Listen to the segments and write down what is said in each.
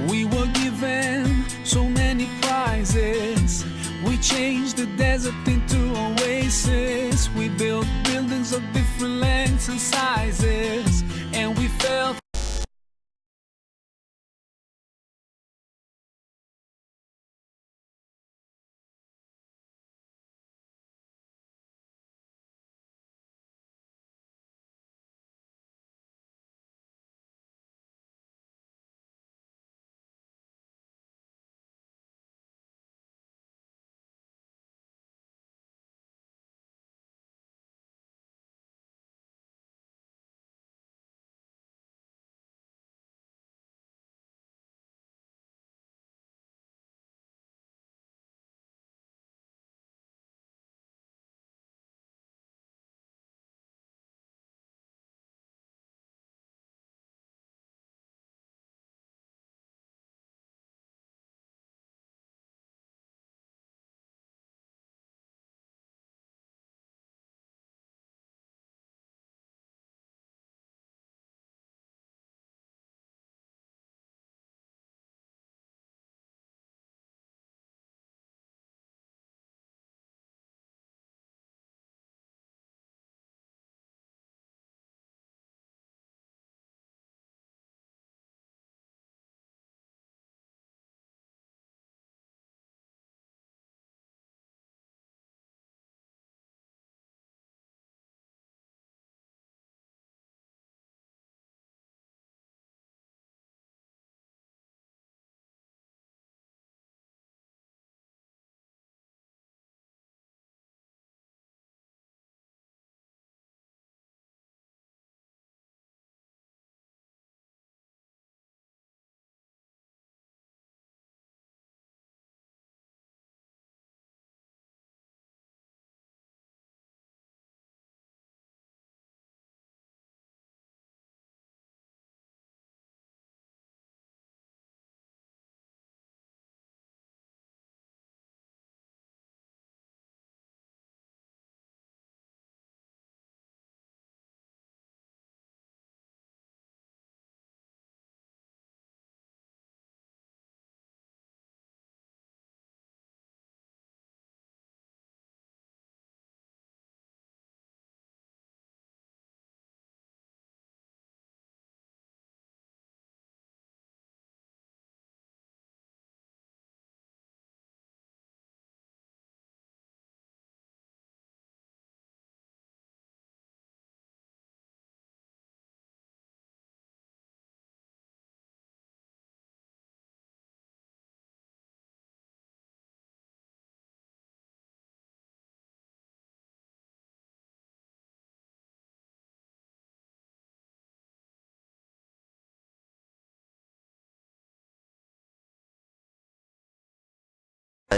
We were given so many prizes. We changed the desert into oasis. We built buildings of different lengths and sizes, and we felt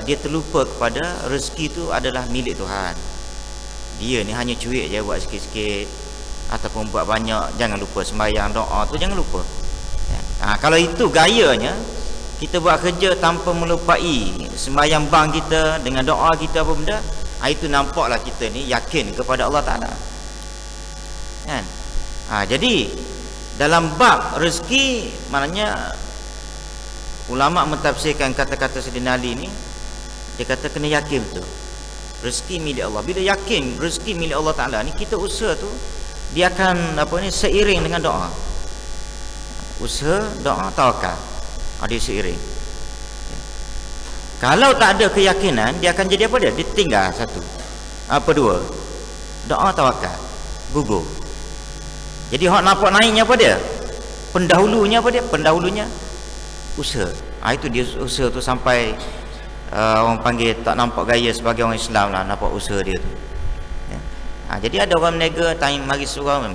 dia terlupa kepada rezeki itu adalah milik Tuhan. Dia ni hanya cuik je buat sikit-sikit ataupun buat banyak. Jangan lupa sembahyang, doa tu jangan lupa. Kalau itu gayanya, kita buat kerja tanpa melupai sembahyang bang kita dengan doa kita apa benda, itu nampaklah kita ni yakin kepada Allah Ta'ala kan? Jadi dalam bab rezeki, maknanya ulama mentafsirkan kata-kata Sayyidina Ali ni, dia kata kena yakin betul rezeki milik Allah. Bila yakin rezeki milik Allah Ta'ala ni, kita usaha tu dia akan seiring dengan doa. Usaha, doa, tawakal, dia seiring. Kalau tak ada keyakinan, dia akan jadi apa dia? Dia tinggal satu. Apa dua? Doa, tawakal, gugur. Jadi hak nampak naiknya apa dia? Pendahulunya apa dia? Pendahulunya usaha. Itu dia usaha tu sampai orang panggil tak nampak gaya sebagai orang Islam lah, nampak usaha dia tu. Jadi ada orang menega, tanya mari surau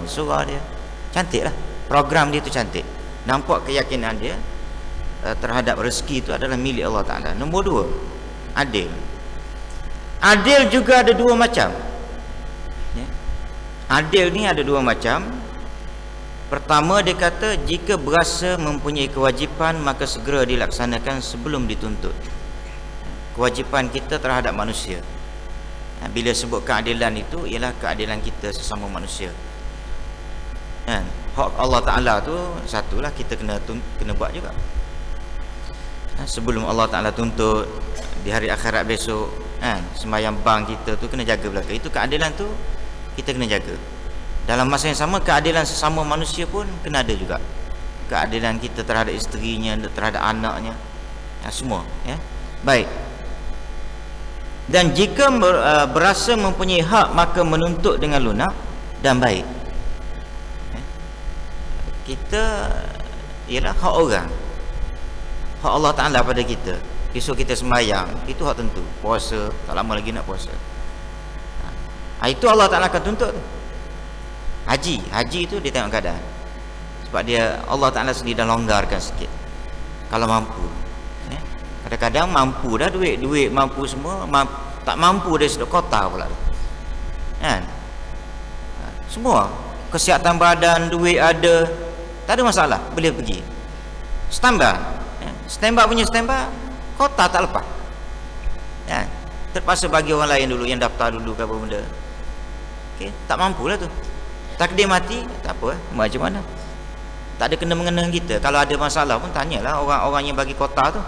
dia. Cantik lah. Program dia tu cantik. Nampak keyakinan dia terhadap rezeki itu adalah milik Allah Ta'ala. Nombor dua, adil. Adil juga ada dua macam. Adil ni ada dua macam. Pertama, dia kata jika berasa mempunyai kewajipan, maka segera dilaksanakan sebelum dituntut. Kewajipan kita terhadap manusia. Bila sebut keadilan itu, ialah keadilan kita sesama manusia. Hak Allah Ta'ala tu satulah, kita kena buat juga. sebelum Allah Ta'ala tuntut di hari akhirat besok, sembahyang bank kita tu kena jaga belaka. Itu keadilan tu kita kena jaga. Dalam masa yang sama, keadilan sesama manusia pun kena ada juga. Keadilan kita terhadap isterinya, terhadap anaknya, semua, ya. Baik. Dan jika berasa mempunyai hak, maka menuntut dengan lunak dan baik. Kita ialah hak orang, hak Allah Ta'ala pada kita. Besok kita sembahyang, itu hak tentu. Puasa, tak lama lagi nak puasa, itu Allah Ta'ala akan tuntut. Haji itu dia tengok keadaan. Sebab dia, Allah Ta'ala sendiri dah longgarkan sikit kalau mampu. Kadang-kadang mampu dah, duit mampu semua, tak mampu dari sudut kota pula kan. Semua kesihatan badan, duit ada, tak ada masalah, boleh pergi standby. Punya standby, kota tak lepas kan. Terpaksa bagi orang lain dulu yang daftar dulu ke apa benda. Tak mampulah tu, takdir mati, tak apa, macam mana, tak ada kena-mengena kita. Kalau ada masalah pun tanyalah orang yang bagi kota tu.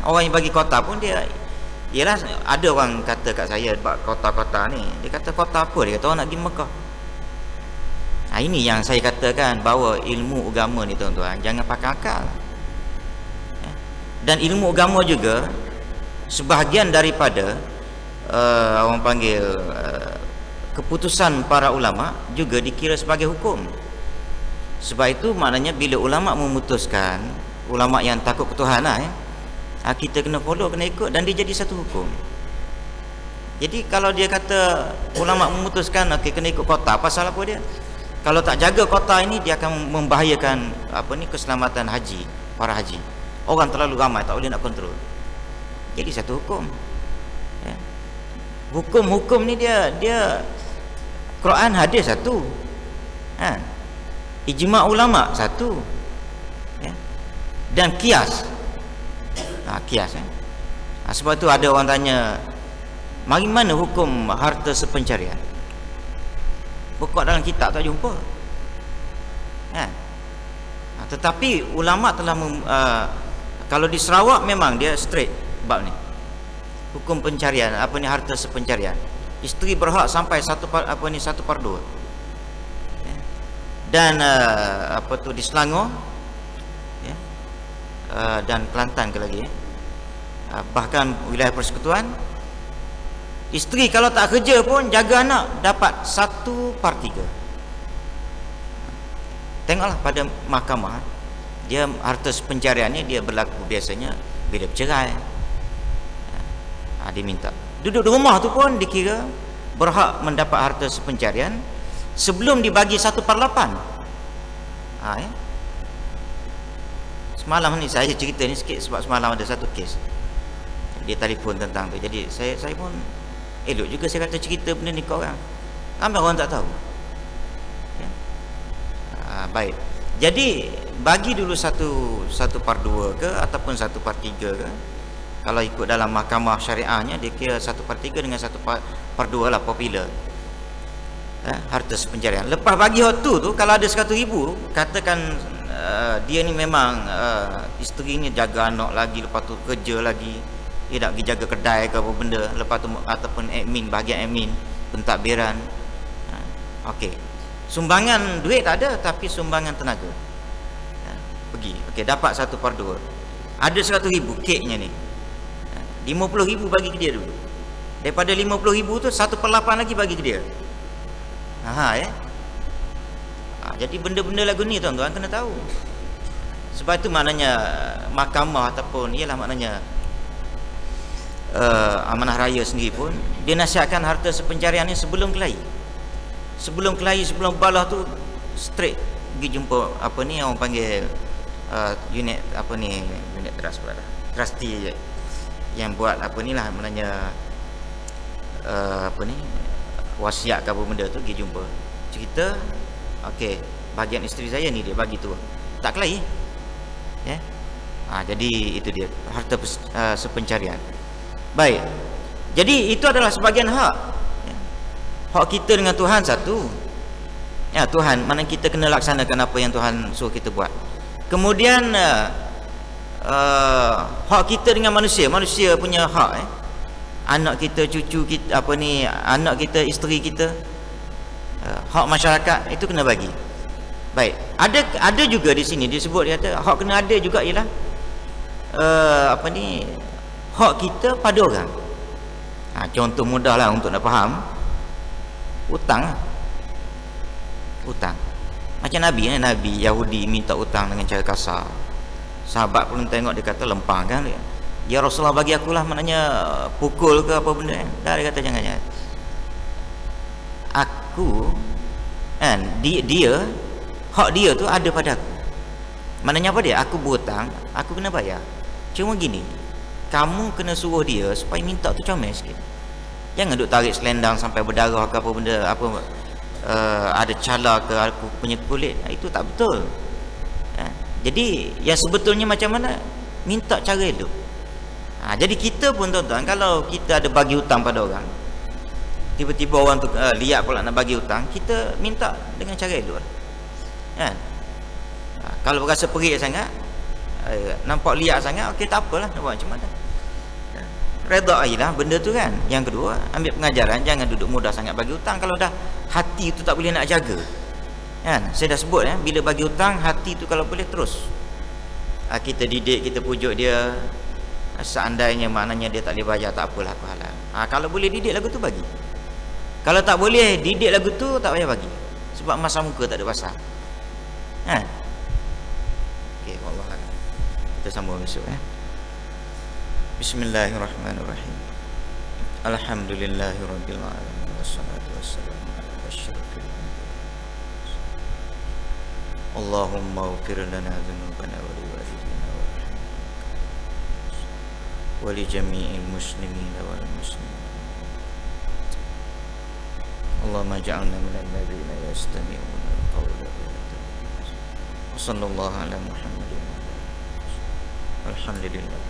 Orang yang bagi kota pun dia, ialah ada orang kata kat saya bab kota-kota ni, dia kata kota apa, dia kata orang nak pergi Mekah. Ini yang saya katakan, bahawa ilmu agama ni tuan-tuan jangan pakai akal. Dan ilmu agama juga sebahagian daripada orang panggil keputusan para ulama juga dikira sebagai hukum. Sebab itu maknanya bila ulama memutuskan, ulama yang takut ketuhanan, kita kena follow, kena ikut, dan dia jadi satu hukum. Jadi kalau dia kata ulama memutuskan kena ikut kota, pasal apa dia? Kalau tak jaga kota ini, dia akan membahayakan keselamatan haji, para haji. Orang terlalu ramai, tak boleh nak kontrol. Jadi satu hukum. Hukum-hukum ni dia Quran hadis satu, ijma' ulama satu, dan kias. Kias. Sebab tu ada orang tanya, mari mana hukum harta sepencarian? Pokok dalam kitab tak jumpa. Tetapi ulama telah kalau di Sarawak memang dia straight bab ni. Hukum pencarian, harta sepencarian. Isteri berhak sampai 1/2. Dan di Selangor, dan Kelantan ke lagi, bahkan wilayah persekutuan, isteri kalau tak kerja pun jaga anak dapat 1/3. Tengoklah pada mahkamah, dia harta pencariannya dia berlaku biasanya bila bercerai. Dia minta duduk di rumah tu pun dikira berhak mendapat harta sepencarian sebelum dibagi 1/8. Semalam ni saya cerita ni sikit sebab semalam ada satu kes dia telefon tentang tu. Jadi saya pun elok juga saya kata cerita benda ni kat orang, ramai orang tak tahu. Baik, jadi bagi dulu 1/2 ke ataupun 1/3 ke, kalau ikut dalam mahkamah syariahnya dia kira 1/3 dengan 1/2 lah popular, harta sepencarian. Lepas bagi hot tu kalau ada 100,000, katakan dia ni memang isterinya jaga anak lagi, lepas tu kerja lagi, dia nak pergi jaga kedai ke apa benda, lepas tu ataupun admin, bahagian admin, pentadbiran. Okey, sumbangan duit tak ada, tapi sumbangan tenaga pergi. Okey, dapat 1/2. Ada 100,000 keknya ni, 50,000 bagi ke dia dulu. Daripada 50,000 tu 1/8 lagi bagi ke dia. Jadi benda-benda lagu ni tuan-tuan kena tahu. Sebab itu maknanya mahkamah ataupun ialah maknanya amanah raya sendiri pun dia nasihatkan harta sepencarian ni sebelum kelahi. Sebelum balah tu straight pergi jumpa orang panggil unit unit trust pula, trustee yang buat maknanya wasiat ke apa benda tu, pergi jumpa, cerita, okey, bahagian isteri saya ni dia bagi tu, tak kelahi, jadi itu dia harta sepencarian. Baik, jadi itu adalah sebahagian hak. Hak kita dengan Tuhan satu, Tuhan, mana kita kena laksanakan apa yang Tuhan suruh kita buat. Kemudian hak kita dengan manusia punya hak anak kita, cucu kita, anak kita, isteri kita, hak masyarakat itu kena bagi. Baik, ada juga di sini disebut, dia kata hak kena ada juga ialah hak kita pada orang. Contoh mudah lah untuk nak faham, hutang. Macam Nabi Yahudi minta hutang dengan cara kasar. Sahabat pun tengok, dia kata lempang kan, ya Rasulullah bagi akulah, maknanya pukul ke apa benda dah. Dia kata jangan. Aku kan, dia hak dia tu ada pada aku. Maknanya apa dia? Aku berhutang, aku kena bayar. Cuma gini, kamu kena suruh dia supaya minta tu comel sikit. Jangan duk tarik selendang sampai berdarah ke apa benda, ada cala ke aku punya kulit. Itu tak betul. Jadi yang sebetulnya macam mana? Minta cara elok. Jadi kita pun tuan-tuan, kalau kita ada bagi hutang pada orang, tiba-tiba orang tu lihat pula nak bagi hutang, kita minta dengan cara elok kan. Kalau berasa perik sangat, nampak lihat sangat, okey tak apalah, nak buat macam mana, redha ajalah benda tu kan. Yang kedua, ambil pengajaran, jangan duduk mudah sangat bagi hutang. Kalau dah hati tu tak boleh nak jaga kan. Saya dah sebut bila bagi hutang, hati tu kalau boleh terus kita didik, kita pujuk dia. Seandainya maknanya dia tak boleh bayar, tak apalah, apa halal. Kalau boleh didik lagu tu bagi. Kalau tak boleh didik lagu tu, tak payah bagi. Sebab masa muka tak ada pasal kan. Okey, wallah. Kita sambung besok Bismillahirrahmanirrahim. Alhamdulillahirabbil alamin, wassalatu wassalamu ala asyrafil anbiya. Allahumma ighfir lana dzunubana wa liwalidina wa li jami'il muslimin wal muslimat. Allahumma ij'alna minal ladzina yastami'una al-qawla wa yattabi'una ahsana. Sallallahu ala Muhammadin wa ala alihi. Alhamdulillah.